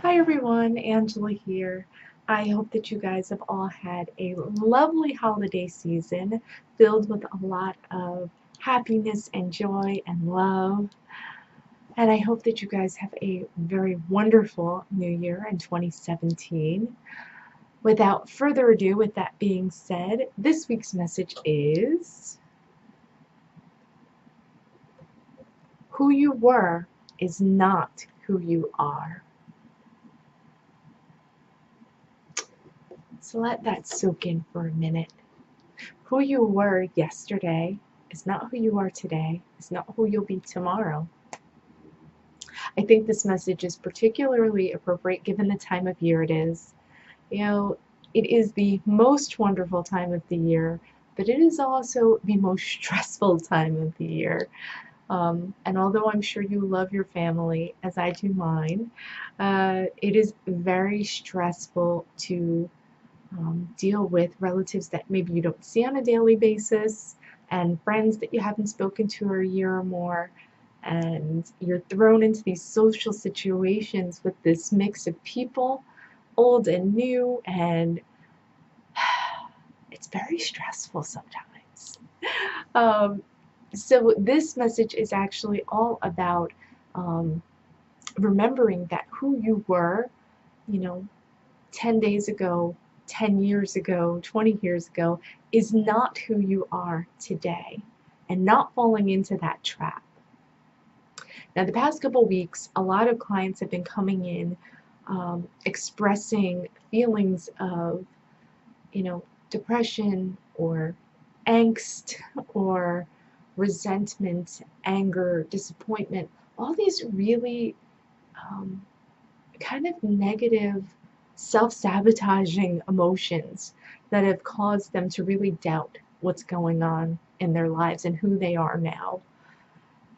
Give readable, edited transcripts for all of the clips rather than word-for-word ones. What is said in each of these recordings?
Hi everyone, Angela here. I hope that you guys have all had a lovely holiday season filled with a lot of happiness and joy and love. And I hope that you guys have a very wonderful new year in 2017. Without further ado, with that being said, this week's message is who you were is not who you are. So let that soak in for a minute. Who you were yesterday is not who you are today, is not who you'll be tomorrow. I think this message is particularly appropriate given the time of year it is. You know, it is the most wonderful time of the year, but it is also the most stressful time of the year. And although I'm sure you love your family, as I do mine, it is very stressful to deal with relatives that maybe you don't see on a daily basis and friends that you haven't spoken to a year or more. And you're thrown into these social situations with this mix of people, old and new, and it's very stressful sometimes. Um, so, this message is actually all about um, remembering that who you were, you know, 10 days ago, 10 years ago, 20 years ago, is not who you are today, and not falling into that trap. Now, the past couple weeks, a lot of clients have been coming in expressing feelings of, depression or angst or resentment, anger, disappointment, all these really um, kind of negative, self-sabotaging emotions that have caused them to really doubt what's going on in their lives and who they are now.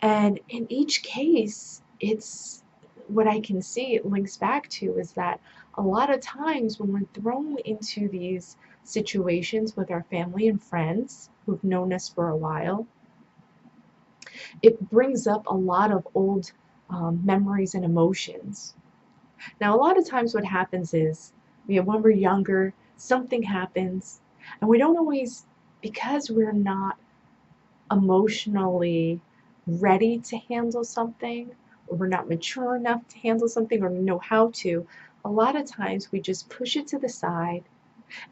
And in each case, it's what I can see it links back to is that a lot of times when we're thrown into these situations with our family and friends who've known us for a while, it brings up a lot of old memories and emotions. Now, a lot of times what happens is, when we're younger, something happens, and we don't always, because we're not emotionally ready to handle something, or we're not mature enough to handle something or know how to, a lot of times we just push it to the side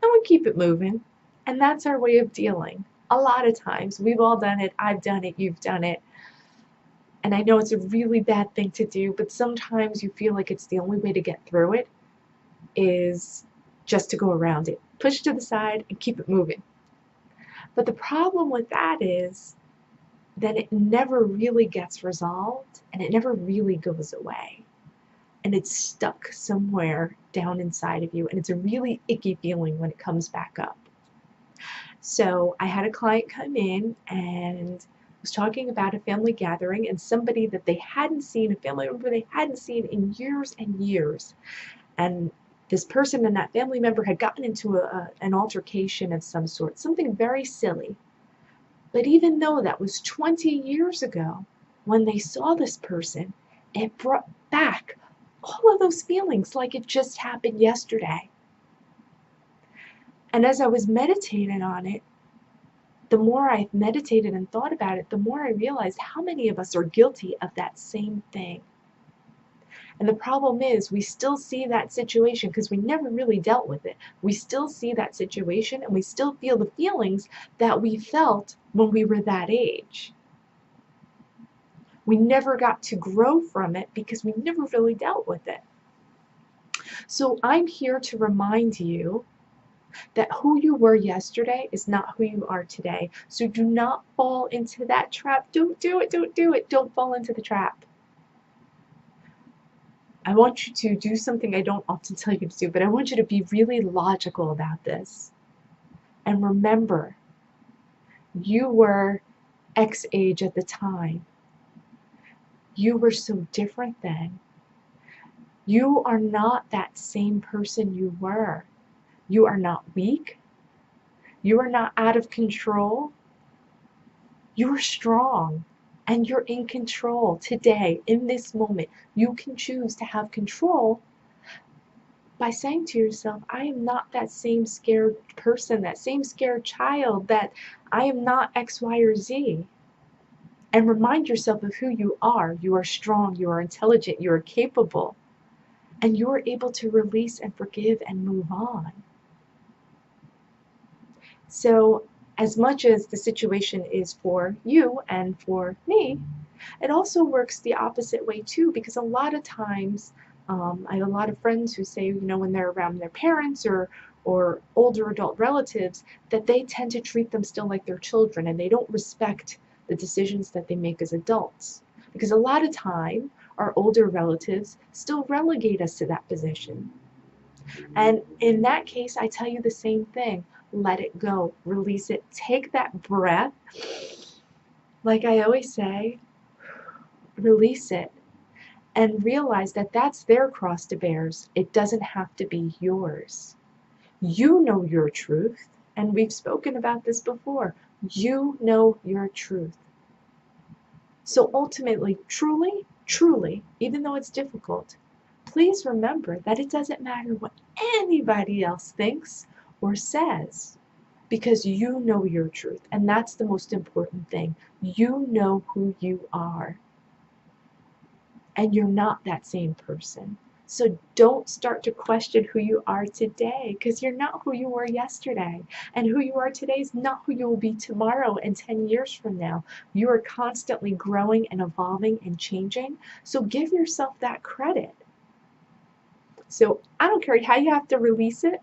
and we keep it moving. And that's our way of dealing. A lot of times, we've all done it, I've done it, you've done it. And I know it's a really bad thing to do, but sometimes you feel like it's the only way to get through it is just to go around it. Push it to the side and keep it moving. But the problem with that is that it never really gets resolved and it never really goes away. And it's stuck somewhere down inside of you. And it's a really icky feeling when it comes back up. So I had a client come in and was talking about a family gathering and somebody that they hadn't seen, a family member they hadn't seen in years and years. And this person and that family member had gotten into an altercation of some sort, something very silly. But even though that was 20 years ago, when they saw this person, it brought back all of those feelings like it just happened yesterday. And as I was meditating on it, the more I meditated and thought about it, the more I realized how many of us are guilty of that same thing. And the problem is we still see that situation because we never really dealt with it. We still see that situation and we still feel the feelings that we felt when we were that age. We never got to grow from it because we never really dealt with it. So I'm here to remind you that who you were yesterday is not who you are today. So do not fall into that trap. Don't do it. Don't do it. Don't fall into the trap. I want you to do something I don't often tell you to do, but I want you to be really logical about this. And remember, you were X age at the time. You were so different then. You are not that same person you were. You are not weak. You are not out of control. You are strong and you're in control today, in this moment. You can choose to have control by saying to yourself, I am not that same scared person, that same scared child, that I am not X, Y, or Z. And remind yourself of who you are. You are strong, you are intelligent, you are capable, and you are able to release and forgive and move on. So, as much as the situation is for you and for me, it also works the opposite way too, because a lot of times I have a lot of friends who say, when they're around their parents or older adult relatives, that they tend to treat them still like their children and they don't respect the decisions that they make as adults. Because a lot of time, our older relatives still relegate us to that position. And in that case, I tell you the same thing. Let it go. Release it. Take that breath. Like I always say, release it. And realize that that's their cross to bear. It doesn't have to be yours. You know your truth. And we've spoken about this before. You know your truth. So ultimately, truly, even though it's difficult, please remember that it doesn't matter what anybody else thinks or says, because you know your truth, and that's the most important thing. You know who you are, and you're not that same person. So don't start to question who you are today, because you're not who you were yesterday. And who you are today is not who you will be tomorrow and 10 years from now. You are constantly growing and evolving and changing. So give yourself that credit. So I don't care how you have to release it.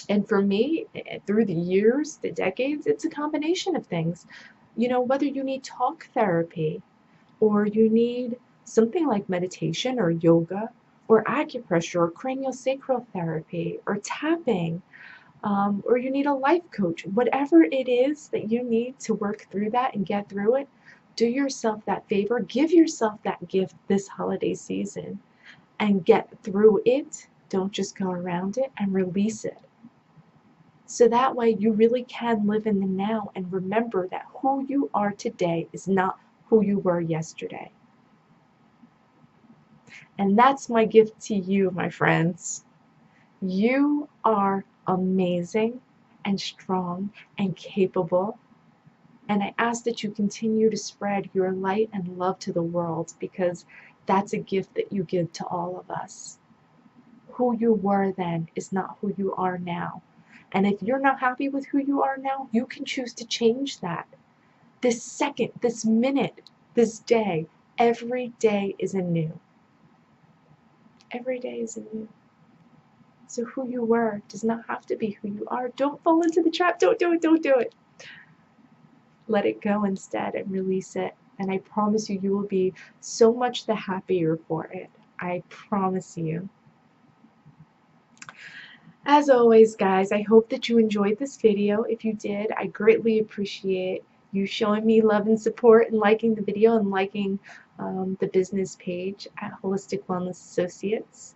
And for me, through the years, the decades, it's a combination of things. Whether you need talk therapy or you need something like meditation or yoga or acupressure or craniosacral therapy or tapping, or you need a life coach, whatever it is that you need to work through that and get through it, do yourself that favor, give yourself that gift this holiday season and get through it. Don't just go around it, and release it. So that way you really can live in the now and remember that who you are today is not who you were yesterday. And that's my gift to you, my friends. You are amazing and strong and capable. And I ask that you continue to spread your light and love to the world, because that's a gift that you give to all of us. Who you were then is not who you are now. And if you're not happy with who you are now, you can choose to change that. This second, this minute, this day, every day is anew. Every day is anew. So who you were does not have to be who you are. Don't fall into the trap. Don't do it. Don't do it. Let it go instead and release it. And I promise you, you will be so much the happier for it. I promise you. As always, guys, I hope that you enjoyed this video. If you did, I greatly appreciate you showing me love and support and liking the video and liking the business page at Holistic Wellness Associates.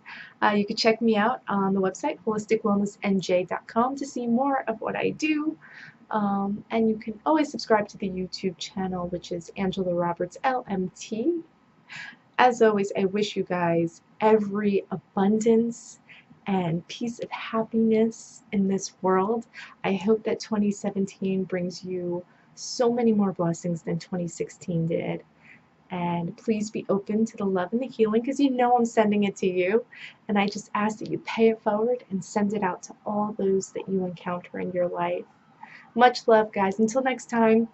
You can check me out on the website, holisticwellnessnj.com, to see more of what I do. And you can always subscribe to the YouTube channel, which is Angela Roberts LMT. As always, I wish you guys every abundance and peace of happiness in this world. I hope that 2017 brings you so many more blessings than 2016 did. And please be open to the love and the healing, because you know I'm sending it to you. And I just ask that you pay it forward and send it out to all those that you encounter in your life. Much love, guys. Until next time.